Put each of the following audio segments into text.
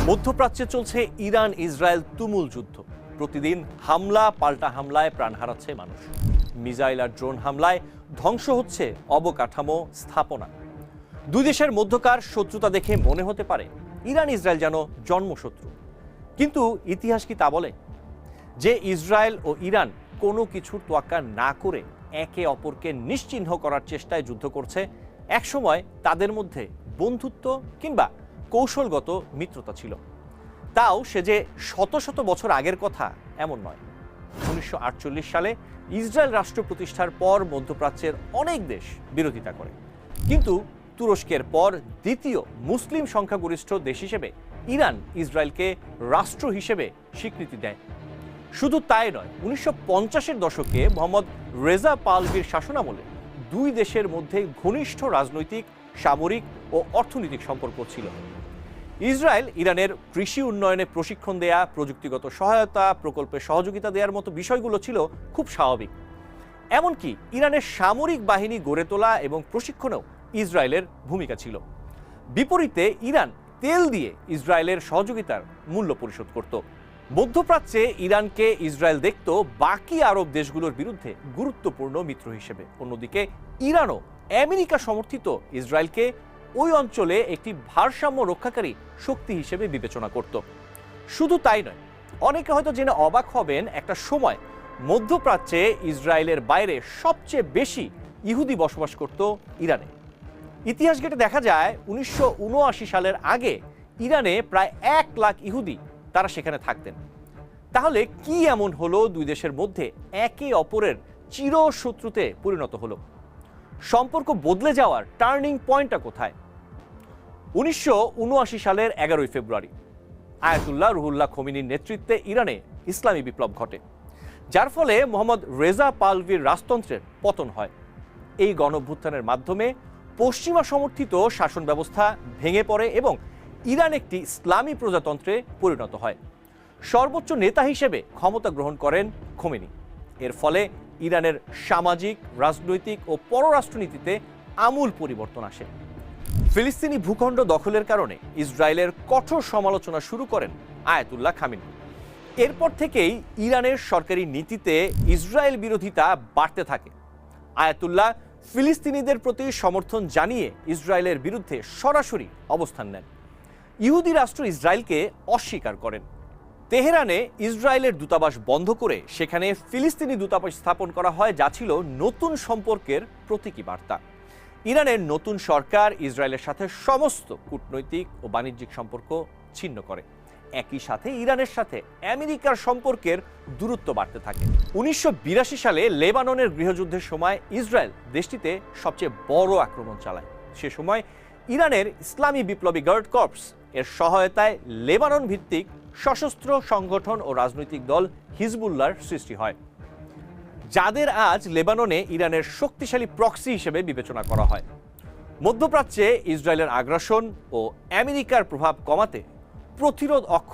মধ্যপ্রাচ্যে চলছে Iran Israel তুমুল যুদ্ধ। প্রতিদিন হামলা পাল্টা হামলায় প্রাণ হারাচ্ছে মানুষ। মিসাইল আর ড্রোন হামলায় ধ্বংস হচ্ছে অবকাঠামো, স্থাপনা। দুই দেশের মধ্যকার শত্রুতা দেখে মনে হতে পারে ইরান ইসরায়েল যেন জন্মশত্রু। কিন্তু ইতিহাস কি তা বলে যে ইসরায়েল ও ইরান কোনো কিছুর তোয়াক্কা না করে একে অপরকে নিশ্চিহ্ন করার চেষ্টায় যুদ্ধ করছে? একসময় তাদের মধ্যে বন্ধুত্ব কিংবা কৌশলগত মিত্রতা ছিল, তাও সে যে শত শত বছর আগের কথা এমন নয়। 1948 সালে ইসরায়েল রাষ্ট্র প্রতিষ্ঠার পর মধ্যপ্রাচ্যের অনেক দেশ বিরোধিতা করে, কিন্তু তুরস্কের পর দ্বিতীয় মুসলিম সংখ্যাগরিষ্ঠ দেশ হিসেবে ইরান ইসরায়েলকে রাষ্ট্র হিসেবে স্বীকৃতি দেয়। শুধু তাই নয়, 1950-এর দশকে মোহাম্মদ রেজা পাহলভির শাসনামলে দুই দেশের মধ্যে ঘনিষ্ঠ রাজনৈতিক, সামরিক ও অর্থনৈতিক সম্পর্ক ছিল। ইসরায়েল ইরানের কৃষি উন্নয়নে প্রশিক্ষণ দেয়া, প্রযুক্তিগত সহায়তা, প্রকল্পে সহযোগিতা দেওয়ার মতো বিষয়গুলো ছিল খুব স্বাভাবিক। এমনকি ইরানের সামরিক বাহিনী গড়ে তোলা এবং প্রশিক্ষণেও ইসরায়েলের ভূমিকা ছিল। বিপরীতে ইরান তেল দিয়ে ইসরায়েলের সহযোগিতার মূল্য পরিশোধ করত। মধ্যপ্রাচ্যে ইরানকে ইসরায়েল দেখত বাকি আরব দেশগুলোর বিরুদ্ধে গুরুত্বপূর্ণ মিত্র হিসেবে। অন্যদিকে ইরানও আমেরিকা সমর্থিত ইসরায়েলকে ওই অঞ্চলে একটি ভারসাম্য রক্ষাকারী শক্তি হিসেবে বিবেচনা করত। শুধু তাই নয়, অনেকে হয়তো জেনে অবাক হবেন, একটা সময় মধ্যপ্রাচ্যে ইসরায়েলের বাইরে সবচেয়ে বেশি ইহুদি বসবাস করত ইরানে। ইতিহাস ঘেঁটে দেখা যায় 1979 সালের আগে ইরানে প্রায় 1 লাখ ইহুদি তারা সেখানে থাকতেন। তাহলে কি এমন হলো দুই দেশের মধ্যে একে অপরের চিরশত্রুতে পরিণত হলো? সম্পর্ক বদলে যাওয়ার টার্নিং পয়েন্টটা কোথায়? 1979 সালের 11 ফেব্রুয়ারি আয়াতুল্লাহ রুহুল্লাহ খোমেনির নেতৃত্বে ইরানে ইসলামী বিপ্লব ঘটে, যার ফলে মোহাম্মদ রেজা পাহলভির রাজতন্ত্রের পতন হয়। এই গণঅভ্যুত্থানের মাধ্যমে পশ্চিমা সমর্থিত শাসন ব্যবস্থা ভেঙে পড়ে এবং ইরান একটি ইসলামী প্রজাতন্ত্রে পরিণত হয়। সর্বোচ্চ নেতা হিসেবে ক্ষমতা গ্রহণ করেন খোমেনি। এর ফলে ইরানের সামাজিক, রাজনৈতিক ও পররাষ্ট্রনীতিতে আমূল পরিবর্তন আসে। ফিলিস্তিনি ভূখণ্ড দখলের কারণে ইসরায়েলের কঠোর সমালোচনা শুরু করেন আয়াতুল্লাহ খামেনি। এরপর থেকেই ইরানের সরকারি নীতিতে ইসরায়েল বিরোধিতা বাড়তে থাকে। আয়াতুল্লাহ ফিলিস্তিনিদের প্রতি সমর্থন জানিয়ে ইসরায়েলের বিরুদ্ধে সরাসরি অবস্থান নেন। ইহুদি রাষ্ট্র ইসরায়েলকে অস্বীকার করেন। তেহরানে ইসরায়েলের দূতাবাস বন্ধ করে সেখানে ফিলিস্তিনি দূতাবাস স্থাপন করা হয়, যা ছিল নতুন সম্পর্কের প্রতীকী বার্তা। ইরানের নতুন সরকার ইসরায়েলের সাথে সমস্ত কূটনৈতিক ও বাণিজ্যিক সম্পর্ক ছিন্ন করে। একই সাথে ইরানের সাথে আমেরিকার সম্পর্কের দূরত্ব বাড়তে থাকে। 1982 সালে লেবাননের গৃহযুদ্ধের সময় ইসরায়েল দেশটিতে সবচেয়ে বড় আক্রমণ চালায়। সে সময় ইরানের ইসলামী বিপ্লবী গার্ড কর্পস এর সহায়তায় লেবানন ভিত্তিক সশস্ত্র সংগঠন ও রাজনৈতিক দল হিজবুল্লাহর সৃষ্টি হয়, যাদের আজ লেবাননে ইরানের শক্তিশালী প্রক্সি হিসেবে বিবেচনা করা হয়। মধ্যপ্রাচ্যে ইসরায়েলের আগ্রাসন ও আমেরিকার প্রভাব কমাতে প্রতিরোধ অক্ষ,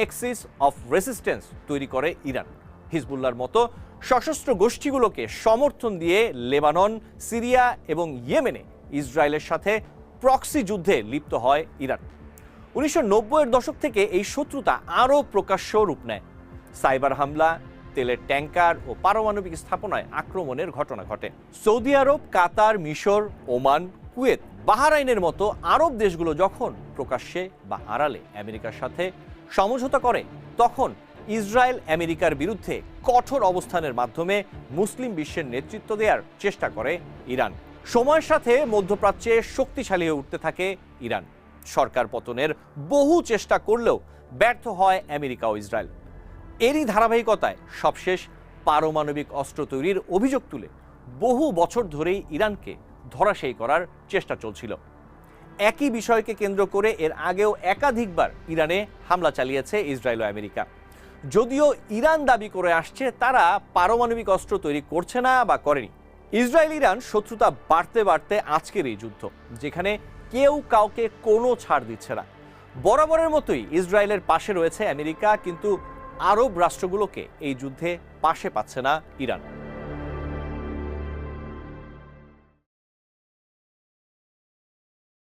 এক্সিস অফ রেসিস্টেন্স তৈরি করে ইরান। হিজবুল্লাহর মতো সশস্ত্র গোষ্ঠীগুলোকে সমর্থন দিয়ে লেবানন, সিরিয়া এবং ইয়েমেনে ইসরায়েলের সাথে প্রক্সি যুদ্ধে লিপ্ত হয় ইরান। 1990-এর দশক থেকে এই শত্রুতা আরও প্রকাশ্য রূপ নেয়। সাইবার হামলা, তেলের ট্যাঙ্কার ও পারমাণবিক স্থাপনায় আক্রমণের ঘটনা ঘটে। সৌদি আরব, কাতার, মিশর, ওমান, কুয়েত, বাহরাইনের মতো আরব দেশগুলো যখন প্রকাশ্যে বা আড়ালে আমেরিকার সাথে সমঝোতা করে, তখন ইসরায়েল আমেরিকার বিরুদ্ধে কঠোর অবস্থানের মাধ্যমে মুসলিম বিশ্বের নেতৃত্ব দেওয়ার চেষ্টা করে ইরান। সময়ের সাথে মধ্যপ্রাচ্যে শক্তিশালী হয়ে উঠতে থাকে ইরান। সরকার পতনের বহু চেষ্টা করলেও ব্যর্থ হয় আমেরিকা ও ইসরায়েল। এরই ধারাবাহিকতায় সবশেষ পারমাণবিক অস্ত্র তৈরির অভিযোগ তুলে বহু বছর ধরেই ইরানকে ধরাশায়ী করার চেষ্টা চলছিল। একই বিষয়কে কেন্দ্র করে এর আগেও একাধিকবার ইরানে হামলা চালিয়েছে ইসরায়েল ও আমেরিকা। যদিও ইরান দাবি করে আসছে তারা পারমাণবিক অস্ত্র তৈরি করছে না বা করেনি। ইসরায়েল ইরান শত্রুতা বাড়তে বাড়তে আজকের এই যুদ্ধ, যেখানে কেউ কাউকে কোনো ছাড় দিচ্ছে না। বরাবরের মতোই ইসরায়েলের পাশে রয়েছে আমেরিকা, কিন্তু আরব রাষ্ট্রগুলোকে এই যুদ্ধে পাশে পাচ্ছে না ইরান।